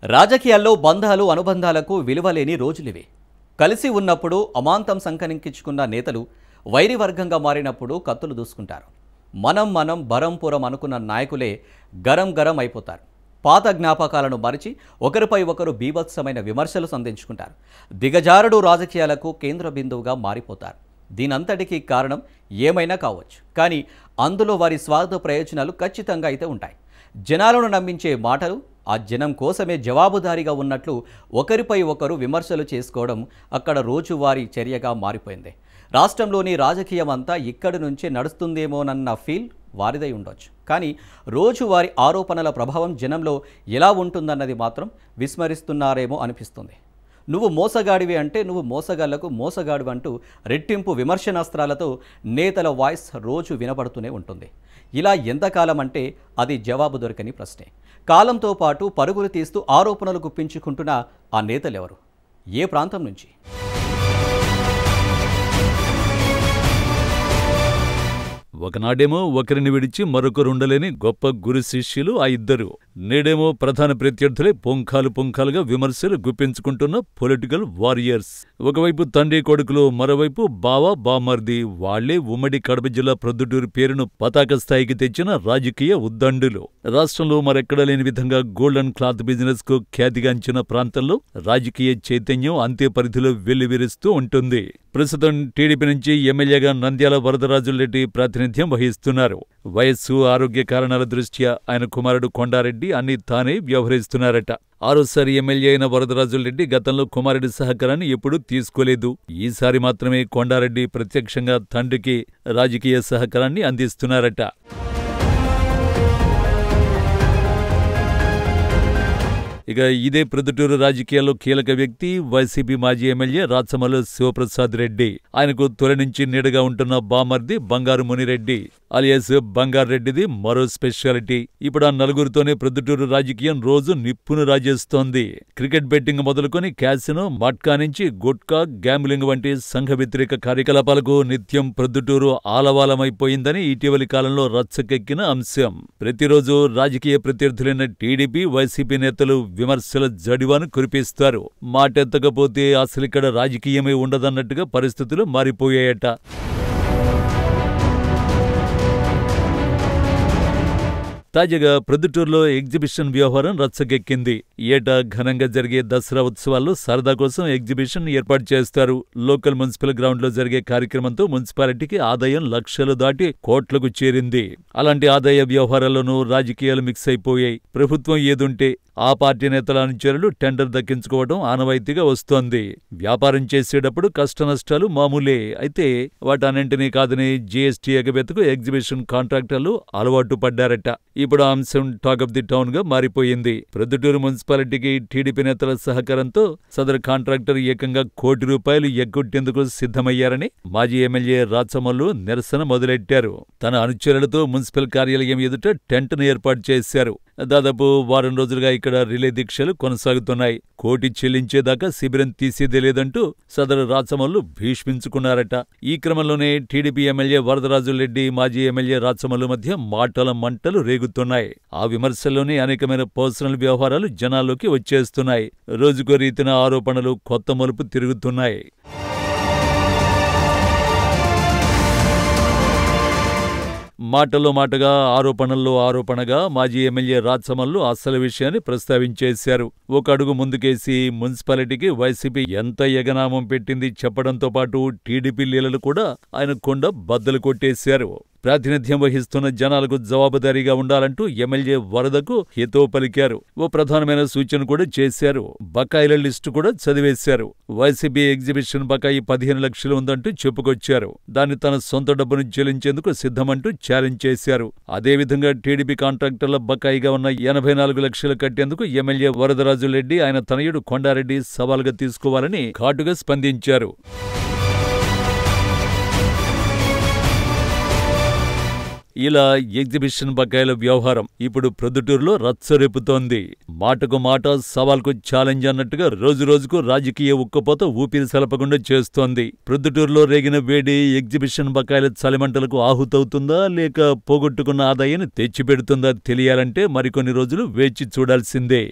రాజకీయాల్లో బంధాలు అనుబంధాలకు విలువలేని రోజులివి. కలిసి ఉన్నప్పుడు అమాంతం సంకనించుకున్న నేతలు వైరివర్గంగా మారినప్పుడు కత్తులు దూసుకుంటారు. మనం బరంపురం అనుకున్న నాయకులే గరం గరం అయిపోతారు. పాత జ్ఞాపకాలను మరిచి ఒకరిపై ఒకరు బీభత్సమైన విమర్శలు సంధించుకుంటారు. దిగజారుడు రాజకీయాలకు కేంద్ర బిందువుగా మారిపోతారు. దీనంతటికీ కారణం ఏమైనా కావచ్చు, కానీ అందులో వారి స్వార్థ ప్రయోజనాలు ఖచ్చితంగా అయితే ఉంటాయి. జనాలను నమ్మించే మాటలు ఆ జనం కోసమే జవాబుదారీగా ఉన్నట్లు ఒకరిపై ఒకరు విమర్శలు చేసుకోవడం అక్కడ రోజువారీ చర్యగా మారిపోయింది. రాష్ట్రంలోని రాజకీయం అంతా ఇక్కడి నుంచే నడుస్తుందేమోనన్న ఫీల్ వారిదై ఉండొచ్చు, కానీ రోజువారీ ఆరోపణల ప్రభావం జనంలో ఎలా ఉంటుందన్నది మాత్రం విస్మరిస్తున్నారేమో అనిపిస్తుంది. నువ్వు మోసగాడివి అంటే నువ్వు మోసగాళ్లకు మోసగాడివి అంటూ రెట్టింపు విమర్శనాస్త్రాలతో నేతల వాయిస్ రోజు వినపడుతూనే ఉంటుంది. ఇలా ఎంతకాలం అంటే అది జవాబు దొరకని ప్రశ్నే. కాలంతో పాటు పరుగులు తీస్తూ ఆరోపణలు గుప్పించుకుంటున్న ఆ నేతలెవరు? ఏ ప్రాంతం నుంచి? ఒకనాడేమో ఒకరిని విడిచి మరొకరుండలేని గొప్ప గురు శిష్యులు ఆ ఇద్దరు. నేడేమో ప్రధాన ప్రత్యర్థులే పుంఖాలుగా విమర్శలు గుప్పించుకుంటున్న పొలిటికల్ వారియర్స్. ఒకవైపు తండ్రి కొడుకులు, మరోవైపు బావ బామర్ది. వాళ్లే ఉమ్మడి కడప జిల్లా ప్రొద్దుటూరు పేరును పతాక స్థాయికి తెచ్చిన రాజకీయ ఉద్దండులు. రాష్ట్రంలో మరెక్కడా లేని విధంగా గోల్డెన్ క్లాత్ బిజినెస్ కు ఖ్యాతిగాంచిన ప్రాంతంలో రాజకీయ చైతన్యం అంతే పరిధిలో వెల్లివిరుస్తూ ఉంటుంది. ప్రస్తుతం టీడీపీ నుంచి ఎమ్మెల్యేగా నంద్యాల వరదరాజులరెడ్డి ప్రాతినిధ్యం వహిస్తున్నారు. వయస్సు, ఆరోగ్య కారణాల దృష్ట్యా ఆయన కుమారుడు కొండారెడ్డి అన్ని తానే వ్యవహరిస్తున్నారట. ఆరోసారి ఎమ్మెల్యే అయిన వరదరాజులరెడ్డి గతంలో కుమారుడి సహకారాన్ని ఎప్పుడూ తీసుకోలేదు. ఈసారి మాత్రమే కొండారెడ్డి ప్రత్యక్షంగా తండ్రికి రాజకీయ సహకారాన్ని అందిస్తున్నారట. ఇక ఇదే ప్రొద్దుటూరు రాజకీయాల్లో కీలక వ్యక్తి వైసీపీ మాజీ ఎమ్మెల్యే రాచమల్లు శివప్రసాద్ రెడ్డి. ఆయనకు తొలి నుంచి నీడగా ఉంటున్న బామర్ది బంగారు మునిరెడ్డి అలియాస్ బంగారెడ్డిది మరో స్పెషాలిటీ. ఇప్పుడు ఆ నలుగురితోనే ప్రొద్దుటూరు రాజకీయం రోజు నిప్పును రాజేస్తోంది. క్రికెట్ బెట్టింగ్ మొదలుకొని క్యాసినో, మట్కా నుంచి గుట్కా, గ్యాంబ్లింగ్ వంటి సంఘ వ్యతిరేక కార్యకలాపాలకు నిత్యం ప్రొద్దుటూరు ఆలవాలమైపోయిందని ఇటీవలి కాలంలో రచ్చకెక్కిన అంశం. ప్రతిరోజు రాజకీయ ప్రత్యర్థులైన టీడీపీ, వైసీపీ నేతలు విమర్శల జడివాను కురిపిస్తారు. మాటెత్తకపోతే అసలిక్కడ రాజకీయమే ఉండదన్నట్టుగా పరిస్థితులు మారిపోయాయట. తాజాగా ప్రొద్దుటూరులో ఎగ్జిబిషన్ వ్యవహారం రచ్చకెక్కింది. ఏటా ఘనంగా జరిగే దసరా ఉత్సవాల్లో సరదా కోసం ఎగ్జిబిషన్ ఏర్పాటు చేస్తారు. లోకల్ మున్సిపల్ గ్రౌండ్లో జరిగే కార్యక్రమంతో మున్సిపాలిటీకి ఆదాయం లక్షలు దాటి కోట్లకు చేరింది. అలాంటి ఆదాయ వ్యవహారాల్లోనూ రాజకీయాలు మిక్స్ అయిపోయాయి. ప్రభుత్వం ఏదుంటే ఆ పార్టీ నేతల అనుచరులు టెండర్ దక్కించుకోవడం ఆనవాయితీగా వస్తోంది. వ్యాపారం చేసేటప్పుడు కష్టనష్టాలు మామూలే. అయితే వాటన్నింటినీ కాదని జీఎస్టీ ఎగబెతకు ఎగ్జిబిషన్ కాంట్రాక్టర్లు అలవాటు పడ్డారట. ఇప్పుడు ఆ అంశం టాక్ ఆఫ్ ది టౌన్ గా మారిపోయింది. ప్రొద్దుటూరు మున్సిపాలిటీకి టీడీపీ నేతల సహకారంతో సదరు కాంట్రాక్టర్ ఏకంగా ₹1 కోటి ఎగ్గొట్టేందుకు సిద్ధమయ్యారని మాజీ ఎమ్మెల్యే రాచమల్లు నిరసన మొదలెట్టారు. తన అనుచరులతో మున్సిపల్ కార్యాలయం ఎదుట టెంట్ను ఏర్పాటు చేశారు. దాదాపు వారం రోజులుగా ఇక్కడ రిలే దీక్షలు కొనసాగుతున్నాయి. కోటి చెల్లించేదాకా శిబిరం తీసేదే లేదంటూ సదరు రాచమల్లు భీష్మించుకున్నారట. ఈ క్రమంలోనే టీడీపీ ఎమ్మెల్యే వరదరాజులరెడ్డి, మాజీ ఎమ్మెల్యే రాచమల్లు మధ్య మాటల మంటలు రేగుతున్నాయి. ఆ విమర్శల్లోనే అనేకమైన పర్సనల్ వ్యవహారాలు జనాల్లోకి వచ్చేస్తున్నాయి. రోజుకో రీతిన ఆరోపణలు కొత్త మలుపు తిరుగుతున్నాయి. మాటల్లో మాటగా, ఆరోపణల్లో ఆరోపణగా మాజీ ఎమ్మెల్యే రాచమల్లు అసలు విషయాన్ని ప్రస్తావించేశారు. ఒక అడుగు ముందుకేసి మున్సిపాలిటీకి వైసీపీ ఎంత ఎగనామం పెట్టింది చెప్పడంతో పాటు టీడీపీ లీలలు కూడా ఆయన కొండ బద్దలు కొట్టేశారు. ప్రాతినిధ్యం వహిస్తున్న జనాలకు జవాబుదారీగా ఉండాలంటూ ఎమ్మెల్యే వరదకు హితో పలికారు. ఓ ప్రధానమైన సూచన కూడా చేశారు. బకాయిల లిస్టు కూడా చదివేశారు. వైసీపీ ఎగ్జిబిషన్ బకాయి 15 లక్షలు ఉందంటూ చెప్పుకొచ్చారు. దాన్ని తన సొంత డబ్బును చెల్లించేందుకు సిద్ధమంటూ ఛాలెంజ్ చేశారు. అదేవిధంగా టీడీపీ కాంట్రాక్టర్ల బకాయిగా ఉన్న 84 లక్షలు కట్టేందుకు ఎమ్మెల్యే వరదరాజులరెడ్డి, ఆయన తనయుడు కొండారెడ్డి సవాల్గా తీసుకోవాలని ఘాటుగా స్పందించారు. ఇలా ఎగ్జిబిషన్ బకాయిల వ్యవహారం ఇప్పుడు ప్రొద్దుటూరులో రచ్చరేపుతోంది. మాటకు మాట, సవాల్కు ఛాలెంజ్ అన్నట్టుగా రోజురోజుకు రాజకీయ ఉక్కపోత ఊపిరి సలపకుండా చేస్తోంది. ప్రొద్దుటూరులో రేగిన వేడి ఎగ్జిబిషన్ బకాయిల చలిమంటలకు ఆహుతవుతుందా, లేక పోగొట్టుకున్న ఆదాయాన్ని తెచ్చిపెడుతుందా తెలియాలంటే మరికొన్ని రోజులు వేచి చూడాల్సిందే.